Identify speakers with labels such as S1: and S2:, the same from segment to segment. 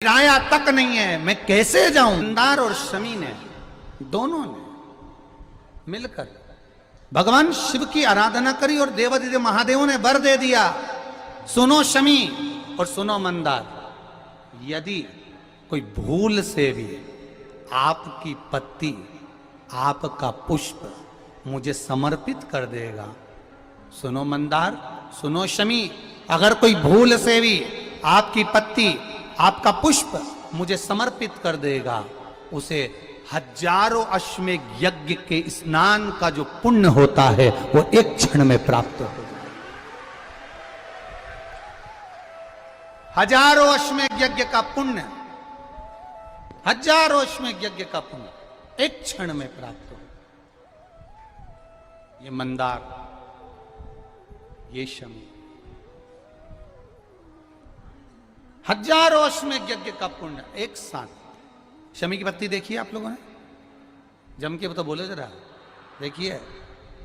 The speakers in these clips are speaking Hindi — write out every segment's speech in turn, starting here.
S1: किराया तक नहीं है, मैं कैसे जाऊं। मंदार और शमी ने, दोनों ने मिलकर भगवान शिव की आराधना करी और देवादिदेव महादेव ने वर दे दिया, सुनो शमी और सुनो मंदार, यदि कोई भूल से भी आपकी पत्ती, आपका पुष्प मुझे समर्पित कर देगा, सुनो मंदार, सुनो शमी, अगर कोई भूल से भी आपकी पत्ती, आपका पुष्प मुझे समर्पित कर देगा, उसे हजारों अश्वमेध यज्ञ के स्नान का जो पुण्य होता है वो एक क्षण में प्राप्त हो जाए। हजारों अश्वमेध यज्ञ का पुण्य, हजारों अश्वमेध यज्ञ का पुण्य एक क्षण में प्राप्त हो। ये मंदार, ये शमी, हजारों अश्वमेध यज्ञ का पुण्य एक साथ। शमी की पत्ती देखी है आप लोगों ने, जम के तो बोले जरा, देखिए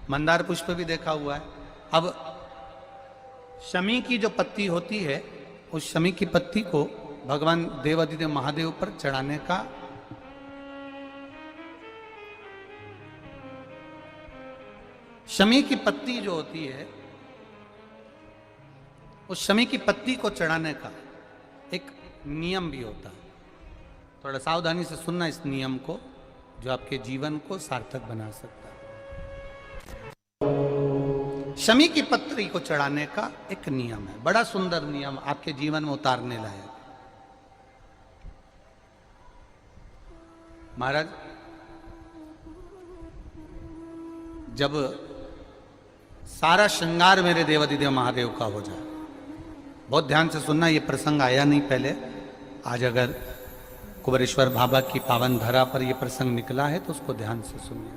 S1: मंदार पुष्प भी देखा हुआ है। अब शमी की जो पत्ती होती है, उस शमी की पत्ती को भगवान देवादिदेव महादेव पर चढ़ाने का शमी की पत्ती जो होती है, उस शमी की पत्ती को चढ़ाने का एक नियम भी होता है। थोड़ा सावधानी से सुनना इस नियम को, जो आपके जीवन को सार्थक बना सकता है। शमी की पत्री को चढ़ाने का एक नियम है, बड़ा सुंदर नियम, आपके जीवन में उतारने लायक। महाराज, जब सारा श्रृंगार मेरे देवादिदेव महादेव का हो जाए, बहुत ध्यान से सुनना, ये प्रसंग आया नहीं पहले, आज अगर कुबेरेश्वर बाबा की पावन धरा पर यह प्रसंग निकला है तो उसको ध्यान से सुनिए,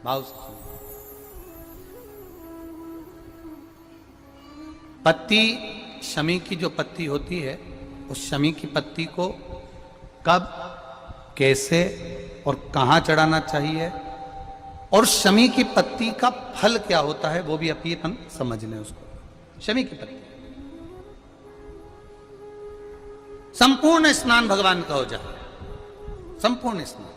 S1: भाव से सुनिए। पत्ती, शमी की जो पत्ती होती है, उस शमी की पत्ती को कब, कैसे और कहां चढ़ाना चाहिए, और शमी की पत्ती का फल क्या होता है, वो भी अपन समझ लें उसको। शमी की पत्ती, संपूर्ण स्नान भगवान का हो जाए, संपूर्ण स्नान।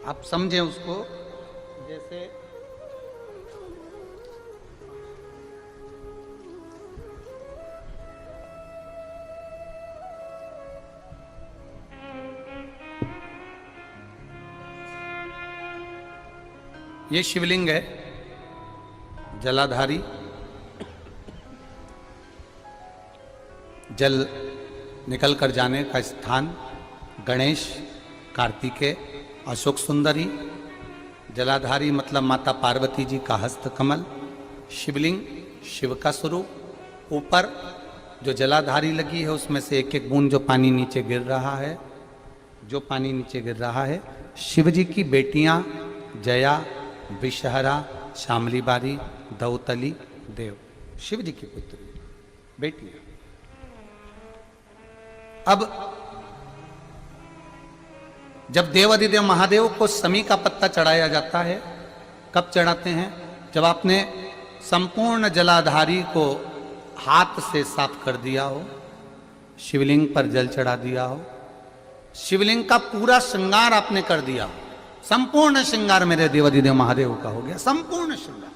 S1: आप समझें उसको, जैसे ये शिवलिंग है, जलाधारी, जल निकल कर जाने का स्थान, गणेश, कार्तिकेय, अशोक सुंदरी, जलाधारी मतलब माता पार्वती जी का हस्त कमल, शिवलिंग, शिव का स्वरूप, ऊपर जो जलाधारी लगी है उसमें से एक एक बूंद जो पानी नीचे गिर रहा है, जो पानी नीचे गिर रहा है, शिव जी की बेटियां जया, विषहरा, शामली बारी, दौतली, देव, शिव जी की पुत्री बेटियां। अब जब देवादिदेव महादेव को शमी का पत्ता चढ़ाया जाता है, कब चढ़ाते हैं, जब आपने संपूर्ण जलाधारी को हाथ से साफ कर दिया हो, शिवलिंग पर जल चढ़ा दिया हो, शिवलिंग का पूरा श्रृंगार आपने कर दिया हो, संपूर्ण श्रृंगार मेरे देवादिदेव महादेव का हो गया, संपूर्ण श्रृंगार।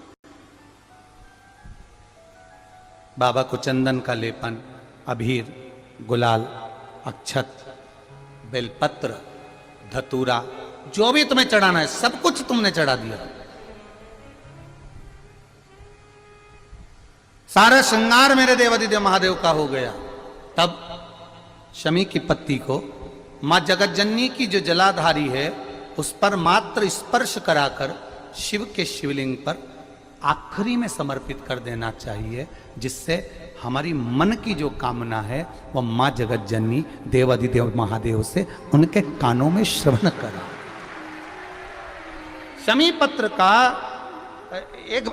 S1: बाबा को चंदन का लेपन, अबीर, गुलाल, अक्षत, बेलपत्र, धतूरा, जो भी तुम्हें चढ़ाना है सब कुछ तुमने चढ़ा दिया, सारा श्रृंगार मेरे देवादिदेव महादेव का हो गया। तब शमी की पत्ती को मां जगतजननी की जो जलाधारी है उस पर मात्र स्पर्श कराकर शिव के शिवलिंग पर आखिरी में समर्पित कर देना चाहिए, जिससे हमारी मन की जो कामना है वह मां जगतजननी देवादिदेव महादेव से उनके कानों में श्रवण करा। शमी पत्र का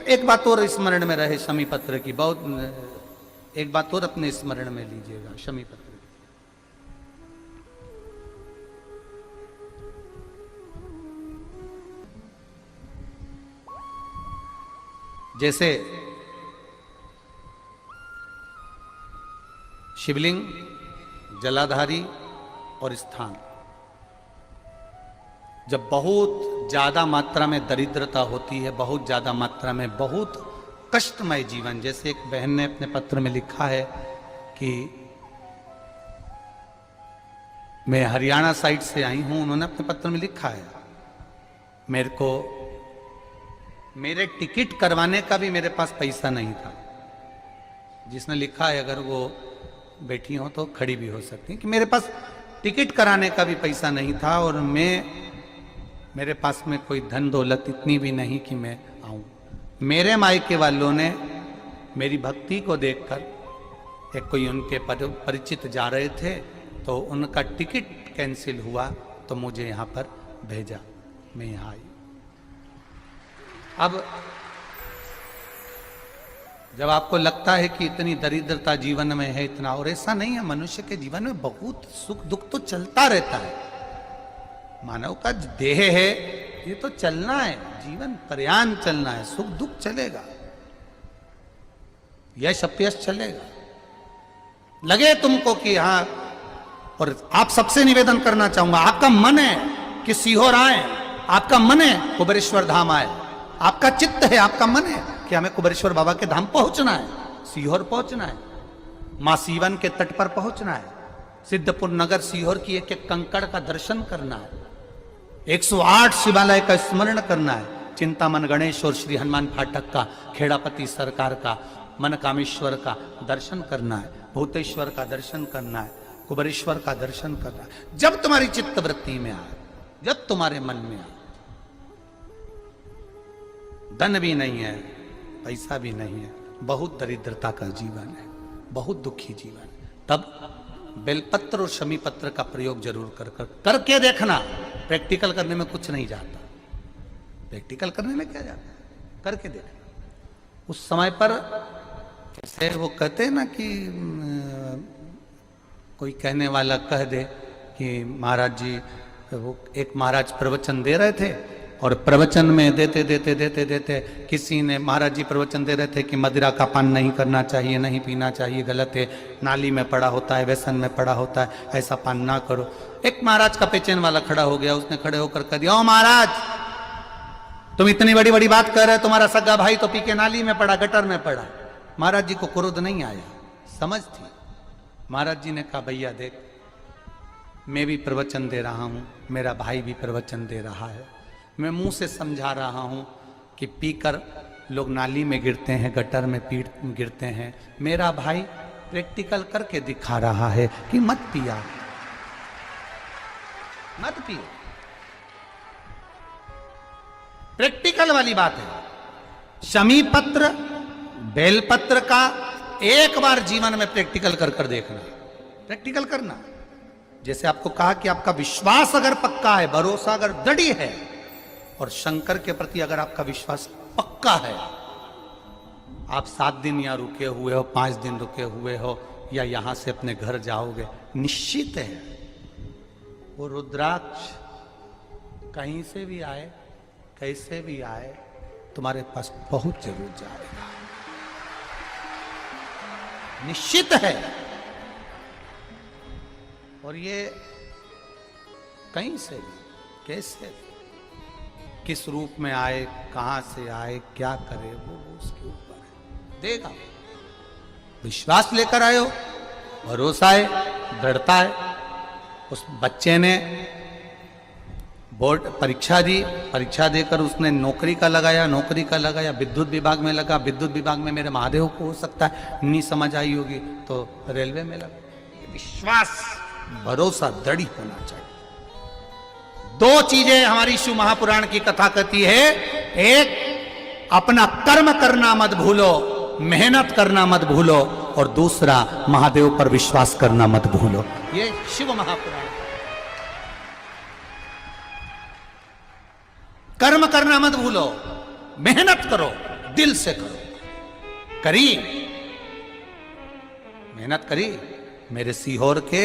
S1: एक बात और स्मरण में रहे, शमी पत्र की बहुत एक बात और अपने स्मरण में लीजिएगा। शमी पत्र जैसे शिवलिंग, जलाधारी और स्थान। जब बहुत ज्यादा मात्रा में दरिद्रता होती है, बहुत ज्यादा मात्रा में बहुत कष्टमय जीवन, जैसे एक बहन ने अपने पत्र में लिखा है कि मैं हरियाणा साइड से आई हूं, उन्होंने अपने पत्र में लिखा है मेरे को मेरे टिकट करवाने का भी मेरे पास पैसा नहीं था। जिसने लिखा है, अगर वो बैठी हो तो खड़ी भी हो सकती है, कि मेरे पास टिकट कराने का भी पैसा नहीं था और मेरे पास में कोई धन दौलत इतनी भी नहीं कि मैं आऊं। मेरे मायके वालों ने मेरी भक्ति को देखकर, एक कोई उनके परिचित जा रहे थे तो उनका टिकट कैंसिल हुआ तो मुझे यहाँ पर भेजा, मैं यहाँ आई। अब जब आपको लगता है कि इतनी दरिद्रता जीवन में है, इतना, और ऐसा नहीं है, मनुष्य के जीवन में बहुत सुख दुख तो चलता रहता है। मानव का देह है, ये तो चलना है, जीवन पर्यान चलना है, सुख दुख चलेगा, यश अपयश चलेगा। लगे तुमको कि हाँ, और आप सबसे निवेदन करना चाहूंगा, आपका मन है कि सीहोर आए, आपका मन है कुबेरेश्वर धाम आए, आपका चित्त है, आपका मन है कि हमें कुबेरेश्वर बाबा के धाम पहुंचना है, सीहोर पहुंचना है, मां सीवन के तट पर पहुंचना है, सिद्धपुर नगर सीहोर की एक एक कंकड़ का दर्शन करना है, 108 शिवालय का स्मरण करना है, चिंतामन गणेश और श्री हनुमान फाटक का, खेड़ापति सरकार का, मनकामेश्वर का दर्शन करना है, भूतेश्वर का दर्शन करना है, कुबेरेश्वर का दर्शन करना है। जब तुम्हारी चित्त वृत्ति में आए, जब तुम्हारे मन में आए, धन भी नहीं है, पैसा भी नहीं है, बहुत दरिद्रता का जीवन है, बहुत दुखी जीवन है, तब बेलपत्र और शमी पत्र का प्रयोग जरूर करके देखना। प्रैक्टिकल करने में कुछ नहीं जाता, प्रैक्टिकल करने में क्या जाता, करके देखना। उस समय पर जैसे वो कहते हैं ना कि कोई कहने वाला कह दे कि महाराज जी, वो एक महाराज प्रवचन दे रहे थे और प्रवचन में देते देते देते देते किसी ने, महाराज जी प्रवचन दे रहे थे कि मदिरा का पान नहीं करना चाहिए, नहीं पीना चाहिए, गलत है, नाली में पड़ा होता है, व्यसन में पड़ा होता है, ऐसा पान ना करो। एक महाराज का पेचेन वाला खड़ा हो गया, उसने खड़े होकर कह दिया, ओ महाराज, तुम इतनी बड़ी बड़ी बात कर रहे हो, तुम्हारा सगा भाई तो पी के नाली में पड़ा, गटर में पड़ा। महाराज जी को क्रोध नहीं आया, समझ थी। महाराज जी ने कहा, भैया देख, मैं भी प्रवचन दे रहा हूं, मेरा भाई भी प्रवचन दे रहा है, मैं मुंह से समझा रहा हूं कि पीकर लोग नाली में गिरते हैं, गटर में गिरते हैं, मेरा भाई प्रैक्टिकल करके दिखा रहा है कि मत पिया, मत पियो। प्रैक्टिकल वाली बात है। शमी पत्र, बेलपत्र का एक बार जीवन में प्रैक्टिकल कर देखना, प्रैक्टिकल करना। जैसे आपको कहा कि आपका विश्वास अगर पक्का है, भरोसा अगर दृढ़ है, और शंकर के प्रति अगर आपका विश्वास पक्का है, आप 7 दिन यहाँ रुके हुए हो, 5 दिन रुके हुए हो, या यहां से अपने घर जाओगे, निश्चित है वो रुद्राक्ष कहीं से भी आए, कैसे भी आए, तुम्हारे पास बहुत जरूर जाएगा, निश्चित है। और ये कहीं से भी, कैसे भी, किस रूप में आए, कहां से आए, क्या करे, वो उसके ऊपर है, देगा। विश्वास लेकर आए हो, भरोसा है, दृढ़ता है। उस बच्चे ने बोर्ड परीक्षा दी, परीक्षा देकर उसने नौकरी का लगाया, विद्युत विभाग में लगा, विद्युत विभाग में मेरे महादेव को हो सकता है नहीं समझ आई होगी तो रेलवे में लगा। विश्वास, भरोसा दृढ़ होना चाहिए। 2 चीजें हमारी शिव महापुराण की कथा कहती है, एक अपना कर्म करना मत भूलो, मेहनत करना मत भूलो, और दूसरा महादेव पर विश्वास करना मत भूलो। ये शिव महापुराण। कर्म करना मत भूलो, मेहनत करो, दिल से करो। करी मेहनत करी, मेरे सीहोर के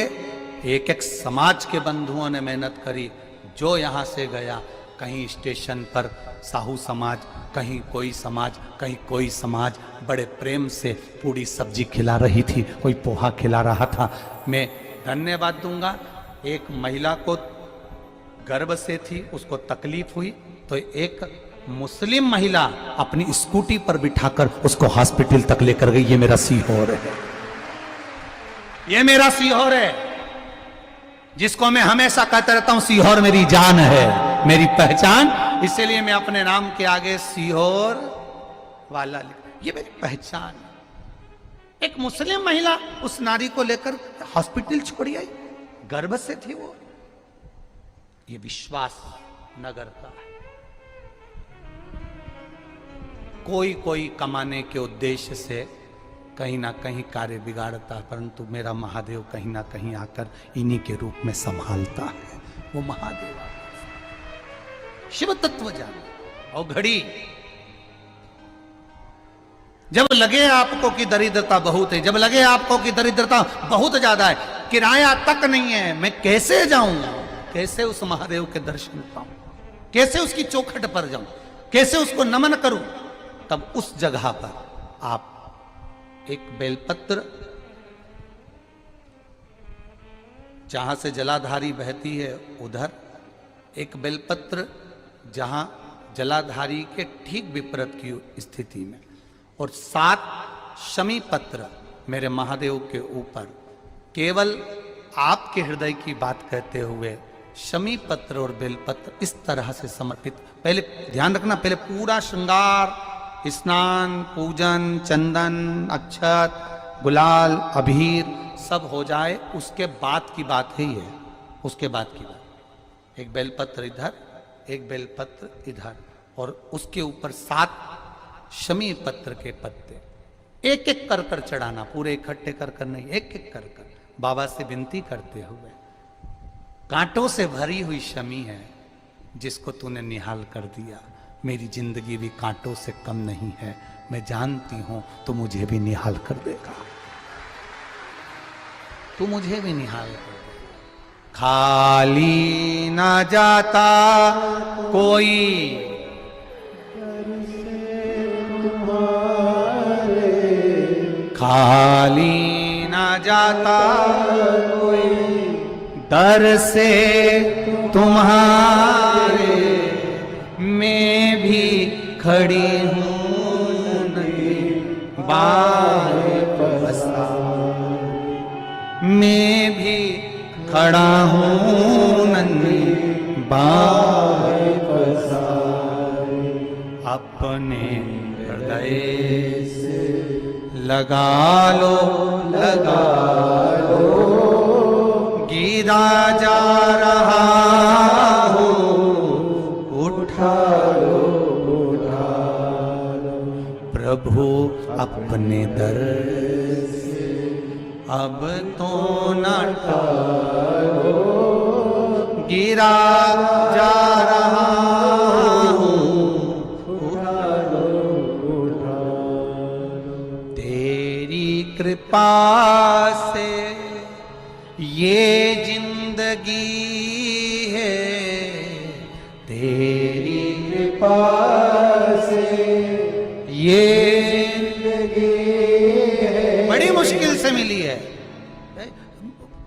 S1: एक एक समाज के बंधुओं ने मेहनत करी। जो यहां से गया, कहीं स्टेशन पर साहू समाज, कहीं कोई समाज, कहीं कोई समाज बड़े प्रेम से पूरी सब्जी खिला रही थी, कोई पोहा खिला रहा था। मैं धन्यवाद दूंगा, एक महिला को गर्भ से थी, उसको तकलीफ हुई तो एक मुस्लिम महिला अपनी स्कूटी पर बिठाकर उसको हॉस्पिटल तक लेकर गई। ये मेरा सीहोर है, ये मेरा सीहोर है, जिसको मैं हमेशा कहता रहता हूं सीहोर मेरी जान है, मेरी पहचान। इसीलिए मैं अपने नाम के आगे सीहोर वाला लिख, ये मेरी पहचान है। एक मुस्लिम महिला उस नारी को लेकर हॉस्पिटल छोड़ी आई, गर्भ से थी वो। ये विश्वास नगर का है। कोई कोई कमाने के उद्देश्य से कहीं ना कहीं कार्य बिगाड़ता है, परंतु मेरा महादेव कहीं ना कहीं आकर इन्हीं के रूप में संभालता है। वो महादेव शिव तत्व जानो। और घड़ी जब लगे आपको कि दरिद्रता बहुत है, जब लगे आपको कि दरिद्रता बहुत ज्यादा है, किराया तक नहीं है, मैं कैसे जाऊं, कैसे उस महादेव के दर्शन पाऊं, कैसे उसकी चौखट पर जाऊं, कैसे उसको नमन करूं, तब उस जगह पर आप एक बेलपत्र, जहां से जलाधारी बहती है उधर एक बेलपत्र, जहां जलाधारी के ठीक विपरीत की स्थिति में, और 7 शमी पत्र मेरे महादेव के ऊपर, केवल आपके हृदय की बात कहते हुए शमी पत्र और बेलपत्र इस तरह से समर्पित। पहले ध्यान रखना, पहले पूरा श्रृंगार, स्नान, पूजन, चंदन, अक्षत, गुलाल, अबीर सब हो जाए, उसके बाद की बात ही है, उसके बाद की बात। एक बेलपत्र इधर, एक बेलपत्र इधर, और उसके ऊपर 7 शमी पत्र के पत्ते एक एक कर कर चढ़ाना, पूरे इकट्ठे कर कर नहीं, एक एक कर कर बाबा से विनती करते हुए। कांटों से भरी हुई शमी है जिसको तूने निहाल कर दिया, मेरी जिंदगी भी कांटों से कम नहीं है, मैं जानती हूं तू मुझे भी निहाल कर देगा, तू मुझे भी निहाल कर देगा। खाली ना जाता कोई खाली ना जाता कोई, दर से तुम्हारे मैं भी खड़ी हूं नहीं बाहर बसा, मैं भी खड़ा हूं नहीं बाहर बसा, अपने हृदय से लगा लो, लगा लो, गिरा जा रहा हूं, उठा लो, उठा लो, प्रभु अपने दर से अब तो न टालो, गिरा जा रहा हूं, उठा लो, उठा लो, तेरी कृपा से ये जिंदगी है, तेरी कृपा से ये जिंदगी है। बड़ी मुश्किल से मिली है।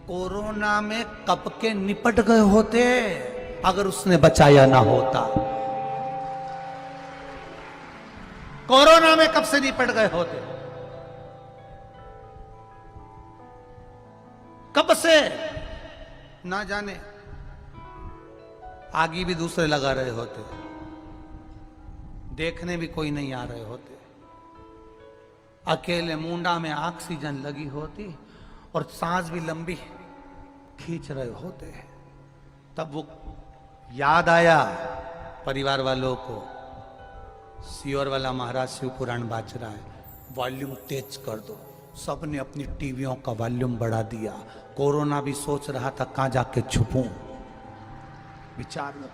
S1: कोरोना में कब के निपट गए होते अगर उसने बचाया ना होता। कोरोना में कब से निपट गए होते, कब से ना जाने, आगे भी दूसरे लगा रहे होते, देखने भी कोई नहीं आ रहे होते, अकेले मुंडा में ऑक्सीजन लगी होती और सांस भी लंबी खींच रहे होते। तब वो याद आया परिवार वालों को, सीहोर वाला महाराज शिव पुराण बाज रहा है, वॉल्यूम तेज कर दो। सबने अपनी टीवियों का वॉल्यूम बढ़ा दिया। कोरोना भी सोच रहा था कहां जाके छुपूं, विचार में